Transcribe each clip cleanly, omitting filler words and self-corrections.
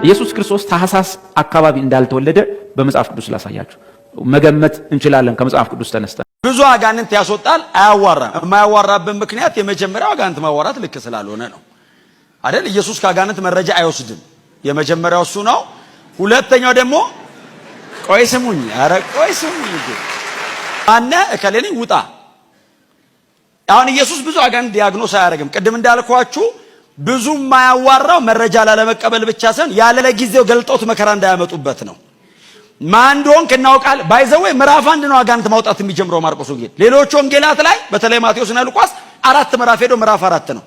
ኢየሱስ ክርስቶስ ታህሳስ አካባቢ እንዳልተወለደ በመጽሐፍ ቅዱስ ላሳያችሁ መገመት እንችላለን። ከመጽሐፍ ቅዱስ ተነስተን ብዙ አጋንንት ያስወጣል፣ አያዋራም። የማያዋራበት ምክንያት የመጀመሪያው አጋንንት ማዋራት ልክ ስላልሆነ ነው አይደል? ኢየሱስ ከአጋንንት መረጃ አይወስድም። የመጀመሪያው እሱ ነው። ሁለተኛው ደግሞ ቆይ ስሙኝ፣ ኧረ ቆይ ስሙኝ አነ እከሌኒ ውጣ። አሁን ኢየሱስ ብዙ አጋንንት ዲያግኖስ አያደርግም። ቅድም እንዳልኳችሁ ብዙ የማያዋራው መረጃ ላለመቀበል ብቻ ሳይሆን ያለ ለጊዜው ገልጦት መከራ እንዳያመጡበት ነው። ማን እንደሆንክ እናውቃለን። ባይዘው ምዕራፍ 1 ነው አጋንንት ማውጣት የሚጀምረው ማርቆስ ወንጌል። ሌሎች ወንጌላት ላይ በተለይ ማቴዎስና ሉቃስ 4 ምዕራፍ ሄዶ ምዕራፍ 4 ነው።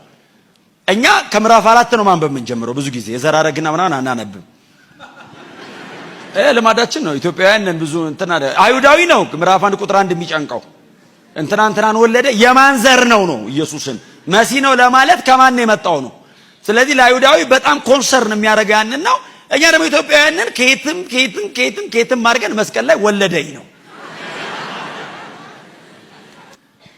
እኛ ከምዕራፍ 4 ነው ማንበብ የምንጀምረው። ብዙ ጊዜ የዘራረግና ምናምን አናነብም። ልማዳችን ነው። ኢትዮጵያውያን ነን። ብዙ እንትና አይሁዳዊ ነው ምዕራፍ 1 ቁጥር 1 የሚጨንቀው እንትናን ወለደ የማን ዘር ነው ኢየሱስን መሲህ ነው ለማለት ከማን ነው የመጣው ነው። ስለዚህ ለአይሁዳዊ በጣም ኮንሰርን የሚያደርገው ያንን ነው። እኛ ደግሞ ኢትዮጵያውያንን ከየትም ማርገን መስቀል ላይ ወለደኝ ነው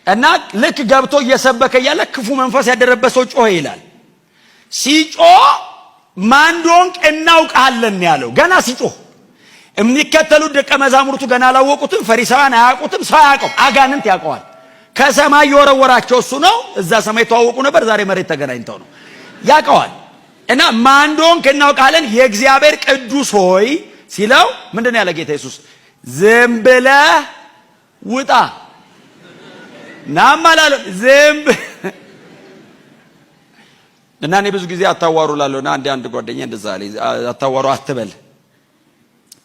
እና ልክ ገብቶ እየሰበከ ያለ ክፉ መንፈስ ያደረበት ሰው ጮኸ ይላል። ሲጮህ ማን እንደሆንክ እናውቃለን ያለው ገና ሲጮህ የሚከተሉት ደቀ መዛሙርቱ ገና አላወቁትም። ፈሪሳውያን አያውቁትም። ሰው ያውቀው አጋንንት ያውቀዋል። ከሰማይ የወረወራቸው እሱ ነው። እዛ ሰማይ ተዋወቁ ነበር፣ ዛሬ መሬት ተገናኝተው ነው ያውቀዋል። እና ማን እንደሆንክ እናውቃለን የእግዚአብሔር ቅዱስ ሆይ ሲለው ምንድነው ያለ ጌታ ኢየሱስ? ዝም ብለህ ውጣ ናማላለ ዝም እና እኔ ብዙ ጊዜ አታዋሩ ላለውና አንድ ጓደኛ እንደዛ አለኝ። አታዋሩ አትበል።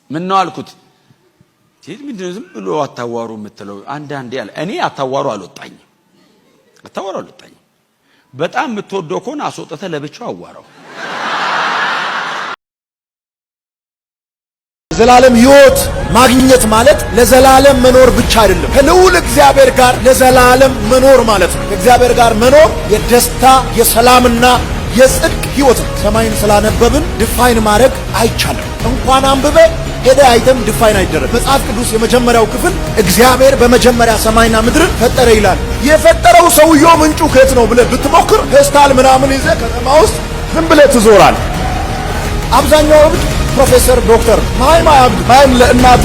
ምን ነው አልኩት። ምንድነው ዝም ብሎ አታዋሩ የምትለው? አንዳንዴ ያለ እኔ አታዋሩ አልወጣኝም። በጣም የምትወደው ከሆነ አስወጥተህ ለብቻው አዋራው። ለዘላለም ሕይወት ማግኘት ማለት ለዘላለም መኖር ብቻ አይደለም። ከልዑል እግዚአብሔር ጋር ለዘላለም መኖር ማለት ነው። ከእግዚአብሔር ጋር መኖር የደስታ የሰላምና የጽድቅ ሕይወት ነው። ሰማይን ስላነበብን ዲፋይን ማድረግ አይቻልም። እንኳን አንብበ ሄደ አይተም ዲፋይን አይደረግ። መጽሐፍ ቅዱስ የመጀመሪያው ክፍል እግዚአብሔር በመጀመሪያ ሰማይና ምድርን ፈጠረ ይላል። የፈጠረው ሰውየው ምንጩ ከየት ነው ብለህ ብትሞክር ፌስታል ምናምን ይዘህ ከተማ ውስጥ ዝም ብለህ ትዞራል። አብዛኛው እብድ ፕሮፌሰር ዶክተር ማይም ለእናቱ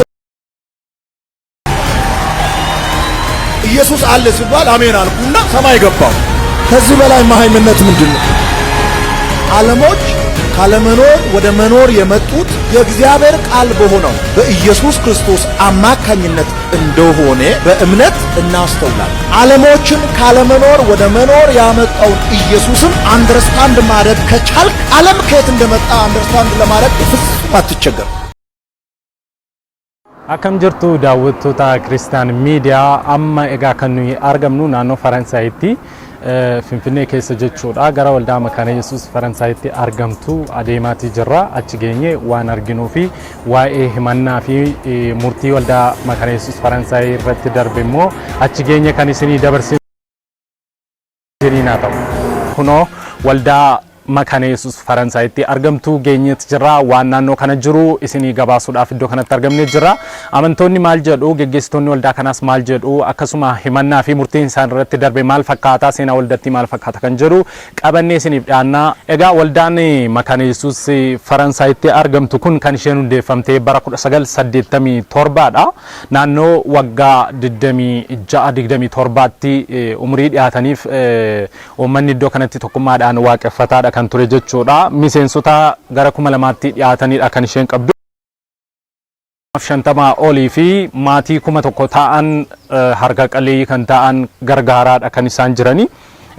ኢየሱስ አለ ሲባል አሜን አልኩና ሰማይ ገባው። ከዚህ በላይ ማይምነት ምንድነው? ዓለሞች ካለመኖር ወደ መኖር የመጡት የእግዚአብሔር ቃል በሆነው በኢየሱስ ክርስቶስ አማካኝነት እንደሆነ በእምነት እናስተውላለን። ዓለሞችን ካለመኖር ወደ መኖር ያመጣውን ኢየሱስን አንደርስታንድ ማድረግ ከቻልክ ዓለም ከየት እንደመጣ አንደርስታንድ ለማድረግ ፍጹም አትቸገር። አከም ጅርቱ ዳውቶታ ክርስቲያን ሚዲያ አማ ኤጋ ከኑ አርገምኑ ናኖ ፈረንሳይቲ ፊንፊኔ ኬሰ ጀቹudha gara waldaa makaana yesus faransaaytti argamtu adeemaati jirra. achi geenye waan arginuu fi waa'ee himannaa fi murtii waldaa makaana yesus faransaay irratti darbe immoo achi geenye kan isinii dabarsinaa ta'u kunoo waldaa makaana yesus faransaaytti argamtu geenyeet jirra. waan naannoo kana jiru isinii gabaasuudhaaf iddoo kanatti argamne jirra. amantoonni maal jedhu, geggeessitoonni waldaa kanaas maal jedhu, akkasuma himannaa fi murtiin isaan irratti darbe maal fakkaata, seenaa waldatti maal fakkaata kan jedhu qabannee isiniif dhiyaanna. egaa waldaan makaana yesus faransaaytti argamtu kun kan isheen hundeeffamtee bara 1987 dha. naannoo waggaa 26-27tti umrii dhiyaataniif uummanni iddoo kanatti tokkummaadhaan waaqeffataadha kan ture jechuudha. miseensota gara 2000tti dhiyaatanidha kan isheen qabdu. 50 olii fi maatii 1,000 ta'an harka qalleeyyii kan ta'an gargaaraadha kan isaan jirani.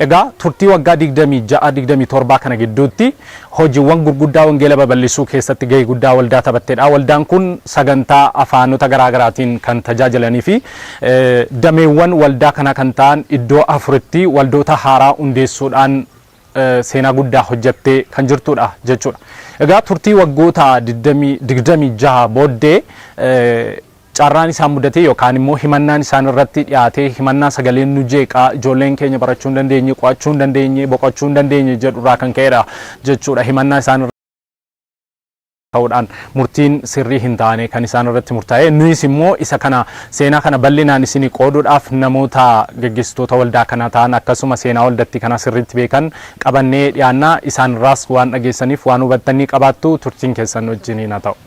egaa turtii waggaa 26-27 kana gidduutti hojiiwwan gurguddaa wangeela babal'isuu keessatti gahee guddaa waldaa taphatteedha. waldaan kun sagantaa afaanota garaagaraatiin kan tajaajilanii fi dameewwan waldaa kana kan ta'an iddoo 4tti waldoota haaraa hundeessuudhaan seenaa guddaa hojjettee kan jirtudha jechuudha. egaa turtii waggoota 26 booddee carraan isaan mudate yookaan immoo himannaan isaan irratti dhiyaate himannaa sagaleen nu jeeqaa ijoolleen keenya barachuu hin dandeenye, qo'achuu hin dandeenye, boqochuu hin dandeenye jedhurraa kan ka'edha jechuudha. himannaa isaan ta'uudhaan murtiin sirrii hin taane kan isaan irratti murtaa'e nuyis immoo isa kana seenaa kana bal'inaan isinii qooduudhaaf namoota gaggeessitoota waldaa kana ta'an akkasuma seenaa waldatti kana sirriitti beekan qabannee dhiyaannaa isaan irraas waan dhageessaniif waan hubattanii qabaattu turtiin keessan wajjiniin haa ta'u.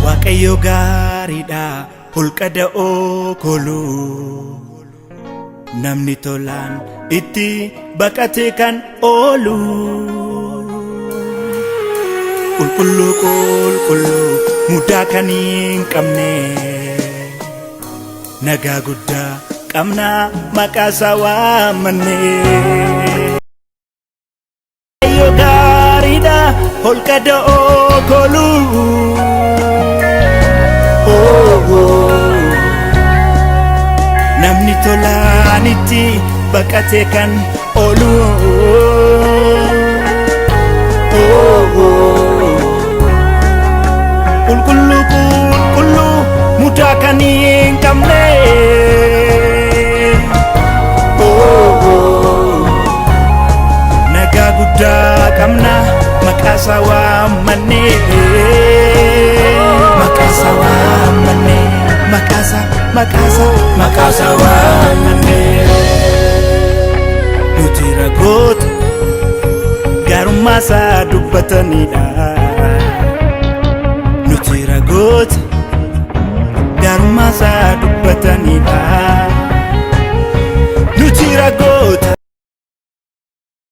Waaqayyo gaariidha holqa da'oo kolu namni tolaan itti baqatee kan oolu qulqulluu qulqulluu mudaa kan hin qabne nagaa guddaa qabna maqaa isaa waammanne. Waaqayyo gaariidha holqa da'oo kolu namni tolaan itti baqatee kan oolu qulqulluu qulqulluu mudaa kan hin qabne nagaa guddaa qabna maqaa isaa waammanne. Makasa waammanne nuti ragoota gaarummaa isaa dubbatanidha. Nuti ragoota gaarummaa isaa dubbatanidha. Nuti ragoota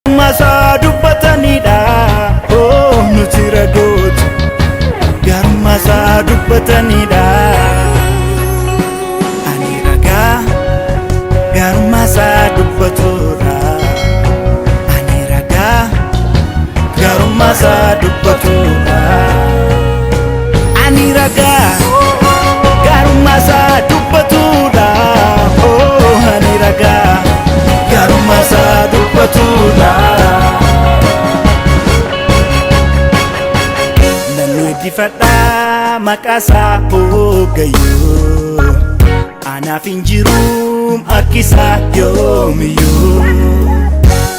gaarummaa isaa dubbatanidha. Oh, nuti ragoota gaarummaa isaa dubbatanidha. Garumasa dubbatura ani raga garumasa dubbatura ani raga garumasa dubbatura oh ani raga garumasa dubbatura nanu difadha makasa hogayo anaaf hin jiru akkisa yoomiyyuu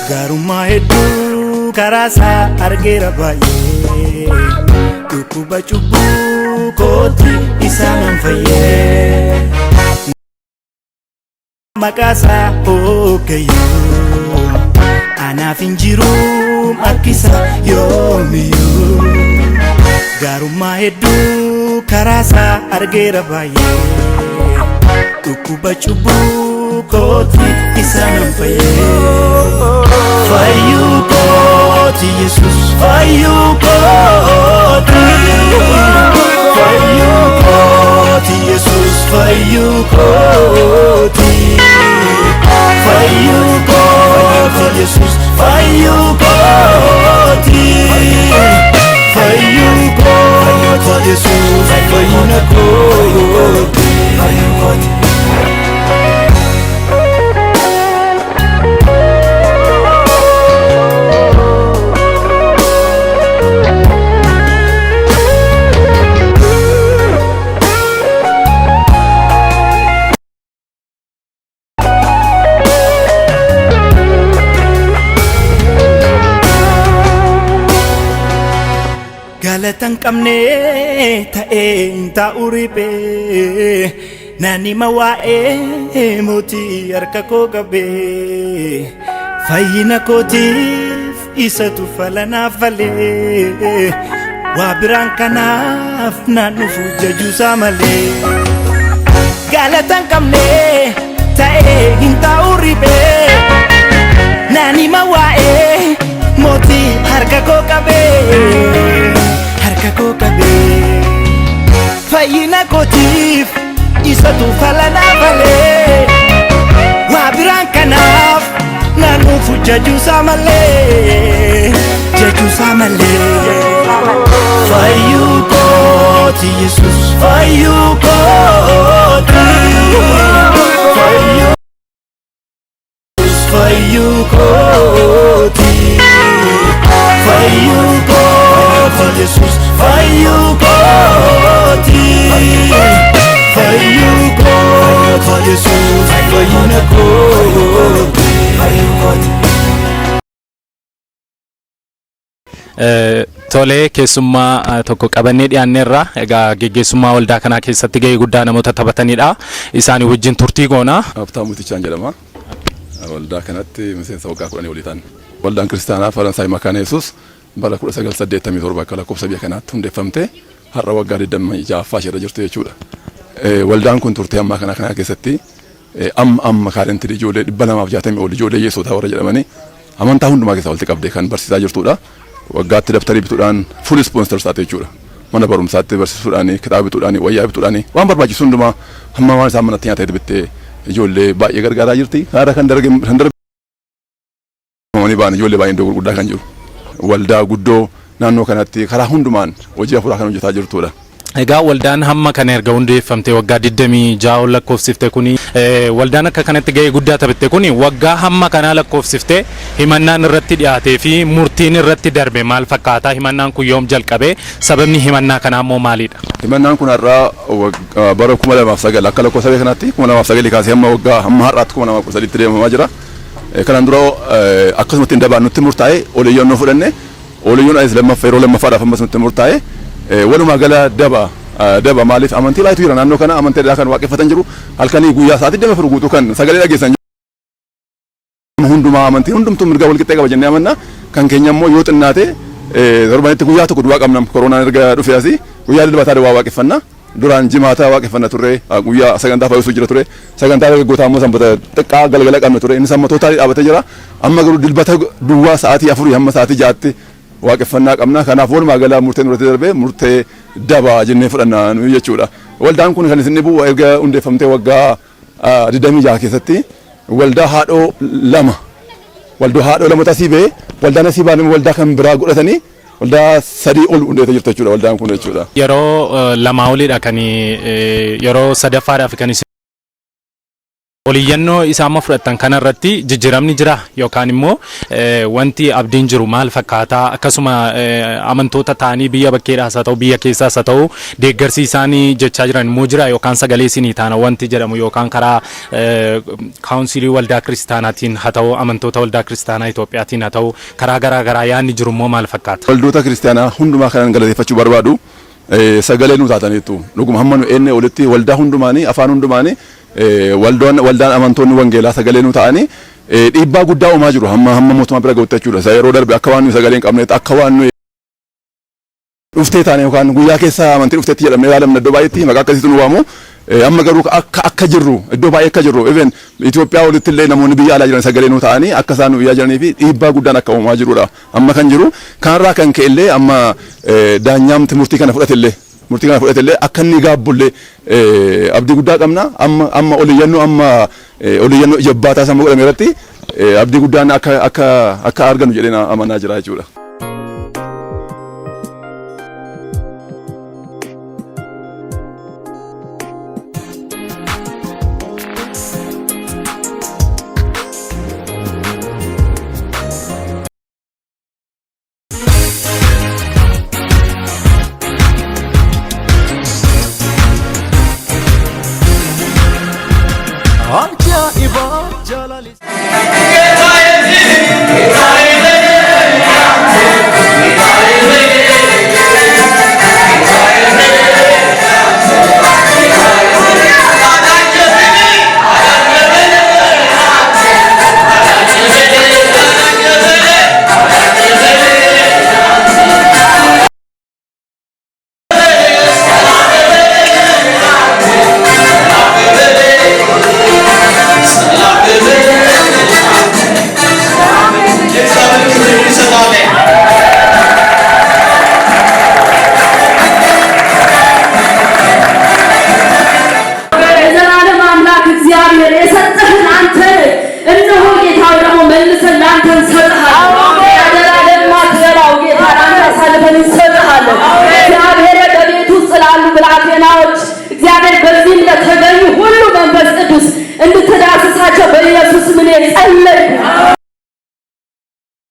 garummaa hedduu karaa isaa argeera baay'ee dhukkuba cubbuu kooti isaa nan fayyee maqaa isaa hogayyoo anaaf hin jiru akkisa yoomiyyuu garummaa hedduu karaa isaa argeera baay'ee dhukkuba cubbuu kooti isaa nan fayyee fayyuu kooti Yesuus fayyuu kooti fayyuu kooti Yesuus fayyuu kooti fayyuu kooti Yesuus fayyuu kooti fayyuu kooti Yesuus fayyina kooti fayyuu kooti. Galatan qabne ta'ee taa'u riphee nani mawaa'ee mootii harka koo qabee fayyina kootiif isatu falanaaf falee waa biraan kanaaf naan dhufu jajuusaa malee. Galatan qabne ta'ee taa'u riphee nani mawaa'ee mootii harka koo qabee. Fayyina kootiif satu falana vale wabiran kanaf nanu fujaju samale jaju samale fayu ko ti Jesus fayu ko ti fayu ko ti fayu ko ti Jesus fayu ko ti fayu ko ti Jesus fayu ko ti Tole keessummaa tokko qabannee dhiyaanneerra egaa geggeessummaa waldaa kanaa keessatti gahee guddaa namoota taphatanidha isaanii wajjin turtii goona Abtaa Mutichaan jedhama waldaa kanatti miseensa waggaa 10 olii ta'an waldaan kiristaanaa Faransaay Makaana Yesuus bara 1987 akka lakkoofsa biyya kanaatti hundeeffamte har'a waggaa 26ffaa ishee irra jirtu jechuudha waldaan kun turtii ammaa kana keessatti amma kaarentii ijoollee 260 ol ijoollee yeessotaa warra jedhamanii amantaa hundumaa keessa walitti qabdee kan barsiisaa jirtudha waggaatti daftarii bituudhaan full sponsor taate jechuudha mana barumsaatti barsiisuudhaan kitaaba bituudhaan wayyaa bituudhaan waan barbaachisu hundumaa hamma waan isaan manatti nyaatee bittee ijoollee baay'ee gargaaraa jirti haara kan dargamanii baan ijoollee baay'ee iddoo gurguddaa kan jiru waldaa guddoo naannoo kanatti karaa hundumaan hojii afuraa kan hojjetaa jirtudha Egaa waldaan hamma kana erga hundeeffamte waggaa 26 lakkoofsifte kuni waldaan akka kanatti gahee guddaa taphatte kuni waggaa hamma kana lakkoofsifte himannaan irratti dhiyaatee fi murtiin irratti darbe maal fakkaata himannaan kun yoom jalqabe sababni himannaa kanaa immoo maalidha himannaan kun har'a bara 2009 akka lakkoofsa biyya kanaatti 2009 kaasee hamma waggaa hamma har'aatti 2013 deemamaa jira kanaan dura akkasumatti hin dabaannutti murtaa'e oliyyannoo fudhanne oliyyoon ayis lammaffaa yeroo lammaffaadhaaf ammas nutti murtaa'e walumaa gala daba maaliif amantii baay'eetu jira naannoo kana amantii kan waaqeffatan jiru halkanii guyyaa sa'aatii deema firu guutuu kan sagalee dhageessan hundumaa amantii hundumtuu mirga wal qixxee qaba jennee amanna kan keenya immoo yoo xinnaate torbanitti guyyaa tokko duwwaa qabna koronaan erga dhufee asii guyyaa dilbataa duwwaa waaqeffanna duraan jimaata waaqeffanna turre guyyaa sagantaa fayyisuu jira ture sagantaa dargaggootaa immoo sanbata xiqqaa galgala qabna ture inni samma tootaalii dhaabatee jira amma garuu dilbata duwwaa sa'aatii 4 hamma sa'aatii 6tti waaqeffannaa qabna kanaaf walumaa gala murteen irratti darbee murtee daba jennee fudhannaa nu jechuudha waldaan kun kan isin bu'u erga hundeeffamtee waggaa 26 keessatti waldaa haadhoo lama tasii bee waldaan asii baanee waldaa kan biraa godhatanii waldaa 3 ol hundeessee jirtu jechuudha waldaan kun jechuudha yeroo lama olidha kan yeroo sadaffaadhaaf kan oliyyannoo isaama fudhatan kanarratti jijjiiramni jira yookaan immoo wanti abdiin jiru maal fakkaata akkasuma amantoota ta'anii biyya bakkeedhaas haa ta'u biyya keessaas haa ta'u deeggarsi isaanii jechaa jiran immoo jira yookaan sagalee isinii taana wanti jedhamu yookaan karaa kaawunsilii waldaa kiristaanaatiin haa ta'u amantoota waldaa kiristaanaa Itoophiyaatiin haa ta'u karaa garaa yaadni jiru immoo maal fakkaata waldoota kiristaanaa hundumaa kanan galateeffachuu barbaadu sagalee nu taataniitu dhuguma hamma nu enne olitti waldaa hundumaanii afaan hundumaanii waldaan amantoonni wangeelaa sagalee nu ta'anii dhiibbaa guddaa uumaa jiru hamma mootummaa bira ga'utti jechuudha yeroo darbe akka waan nu sagalee hin qabneet akka waan nu dhuftee taane yookaan guyyaa keessa amantii dhufteetti jedhamne ilaalamna iddoo baay'eetti maqaa akkasiitu nu waamu amma garuu akka jirru iddoo baay'ee akka jirru even Itoophiyaa walitti illee namoonni biyya alaa jiran sagalee nu ta'anii akka isaan nu iyyaa jiranii fi dhiibbaa guddaan akka uumaa jirudha amma kan jiru kanarraa kan ka'e illee amma daanyaamti murtii kana fudhatellee akka inni gaabbullee abdii guddaa qabna amma oliyyannoo jabbaataa sama godhame irratti abdii guddaan akka arganu jedhee amanaa jira jechuudha. እንድትዳስሳቸው በኢየሱስ ምን ጸለይ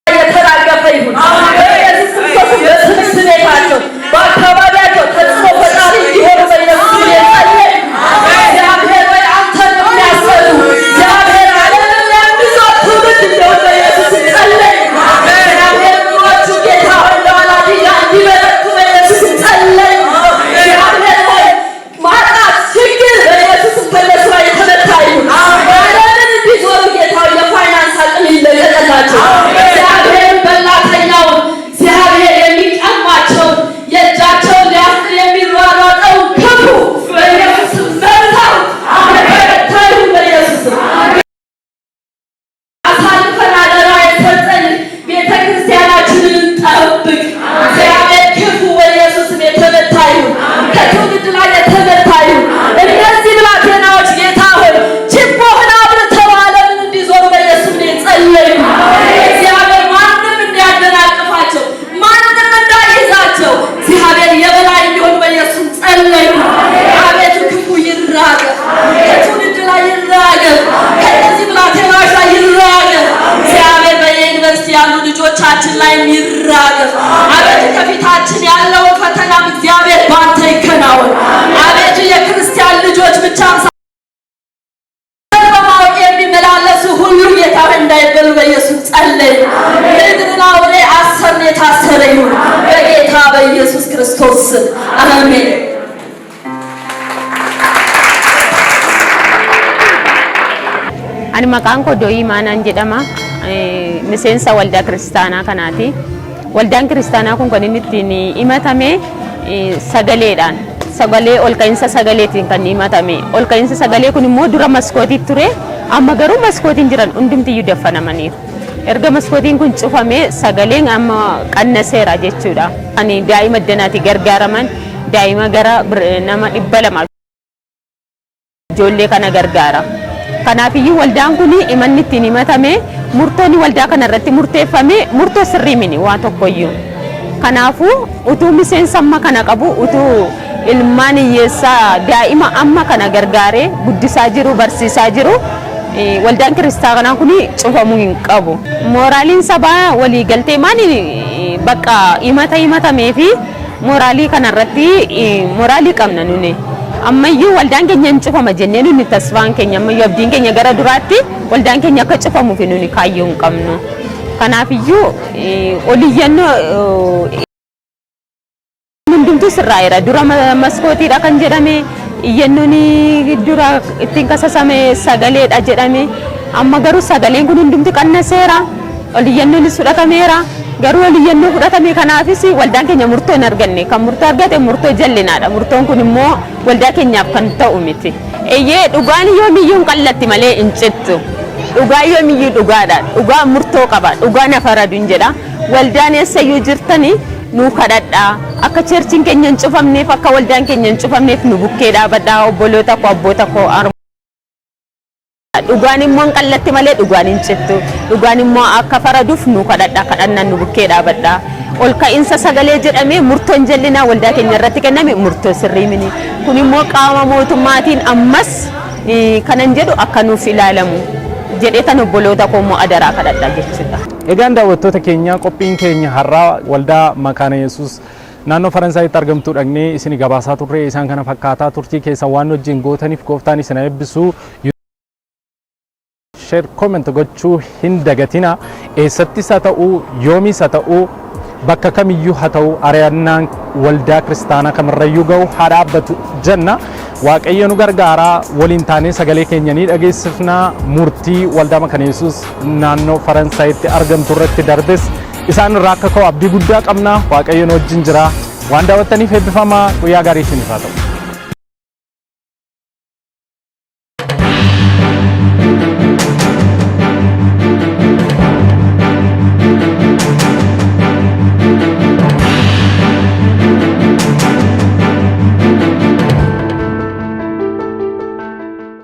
የተራገፈ ይሁን በኢየሱስ ክርስቶስ በትምህርት ቤታቸው በአካባቢያቸው ተጽዕኖ ፈጣሪ እንዲሆኑ በኢየሱስ ምን ጸለይ እግዚአብሔር ወይ አንተ ነው የሚያስፈሉ እግዚአብሔር ዓለምን የሚዞር ትውልድ እንዲሆን በኢየሱስ ጸለይ እግዚአብሔር ምሮቹ ጌታ ሆይ ለወላዲያ እንዲበረቱ በኢየሱስ ጸለይ እግዚአብሔር ሆይ ማጣት ችግር በኢየሱስ በእነሱ ላይ የተመታ ይሁን ዓለምን እንዲዞሩ ጌታ ሆይ የፋይናንስ አቅም ይለቀቅላቸው እግዚአብሔር በላተኛውን እግዚአብሔር የሚቀማቸውን የእጃቸውን ሊያስር የሚሯሯጠው ክፉ በኢየሱስ መርታው በረታዩ በኢየሱስ አሳልፈን አደራ የሰጠን ቤተ ክርስቲያናችንን ጠብቅ እግዚአብሔር ክፉ በኢየሱስ የተመታ ይሁን ከትውልድ ላይ የተመታ ይሁን እነዚህ ብላቴናዎች ጌታ ሆይ ችቦህን አብርተው ዓለምን እንዲዞሩ በኢየሱስ ጸለዩ እግዚአብሔር ማንም እንዲያደናቅፋቸው ማንም እንዳይዛቸው እግዚአብሔር የበላይ እንዲሆኑ በኢየሱስ ጸለዩ አቤቱ ክፉ ይራገፍ ከትውልድ ላይ ይራገፍ ከእነዚህ ብላቴናዎች ላይ ይራገፍ እግዚአብሔር በየዩኒቨርሲቲ ያሉ ልጆቻችን ላይ ይራገፍ አቤቱ ከፊታችን ያለው ፈተናም እግዚአብሔር ባንተ ይከናወን አቤቱ የክርስቲያን ልጆች ብቻ በማወቅ የሚመላለሱ ሁሉ ጌታ እንዳይበሉ በኢየሱስ ጸለይ ምድርን አውሬ አሰር የታሰረ ይሁን በጌታ በኢየሱስ ክርስቶስ ስም አሜን Ani maqaan koo Dooyii Maanaan jedhama. Miseensa waldaa kiristaanaa kanaati. Waldaan kiristaanaa kun kan inni ittiin himatame sagaleedhaan. Sagalee ol ka'iinsa sagaleetiin kan himatame. Ol ka'iinsa sagalee kun immoo dura maskootii ture. Amma garuu maskootiin jiran hundumtiyyuu daffanamaniiru. Erga maskootiin kun cufame sagaleen amma qannaseera jechuudha. Ani daa'ima addanaati gargaaraman daa'ima gara nama 200 ijoollee kana gargaara. Kanaafiyyuu waldaan kun imanni ittiin himatame murtoonni waldaa kana irratti murteeffame murtoo sirrii mini waa tokkoyyuu. Kanaafuu utuu miseensa amma kana qabu utuu ilmaan hiyyeessaa daa'ima amma kana gargaaree guddisaa jiru barsiisaa jiru waldaan kiristaanaa kun cufamuu hin qabu. Mooraaliin sabaa walii galtee maali bakka himatamee fi mooraalii kana irratti mooraalii qabna nuni. Ammayyuu waldaan keenya hin cufama jennee nuni tasfaan keenya ammayyuu abdiin keenya gara duraatti waldaan keenya akka cufamuuf nuni kaayyoo hin qabnu. Kanaafiyyuu oliyyannoo hundumtuu sirraa'eera dura maskootiidha kan jedhame iyyannoon dura ittiin kasasame sagaleedha jedhame amma garuu sagaleen kun hundumti qannaseera oliyyannoonis fudhatameera garuu oliyyannoo fudhatame kanaafis waldaan keenya murtoo hin arganne kan murtoo argate murtoo jallinaadha murtoon kun immoo waldaa keenyaaf kan ta'u miti eeyyee dhugaan yoomiyyuu hin qallatti malee hin cittu dhugaa yoomiyyuu dhugaadha dhugaa murtoo qaba dhugaa nafaradun jedha waldaan eessayyuu jirtanii nu kadhadhaa akka cherchiin keenya hin cufamneef akka waldaan keenya hin cufamneef nu bukkee dhaabadhaa obboloota koo abboota koo dhugaan immoo qallatti malee dhugaan hin cittu dhugaan immoo akka faraduuf nu kadhadhaa kadhannaan nu bukkee dhaabadhaa ol ka'iinsa sagalee jedhamee murtoon jallinaa waldaa keenya irratti kenname murtoo sirrii mini kun immoo qaama mootummaatiin ammas kanan jedhu akka nuuf ilaalamu jedhee tan obboloota koo immoo adaraa kadhadhaa jechuudha. Egaan daawwattoota keenya qophiin keenya har'aa waldaa Makaana Yesuus naannoo Faransaaytti argamtu dhaqnee isin gabaasaa turre isaan kana fakkaataa turtii keessa waan wajjin gootaniif gooftaan isin eebbisu share comment gochuu hin dagatina eessattis haa ta'u yoomis haa ta'u bakka kamiyyuu haa ta'u ari'annaan waldaa kiristaanaa kamirrayyuu ga'u haa dhaabbatu jenna waaqayyo nu gargaaraa waliin taanee sagalee keenya ni dhageessifnaa murtii waldaa Makaana Yesuus naannoo Faransaaytti argamtu irratti darbes isaan irraa akka ka'u abdii guddaa qabna waaqayyo nu wajjin jira waan daawwattaniif eebbifamaa guyyaa gaarii isiniif haa ta'u.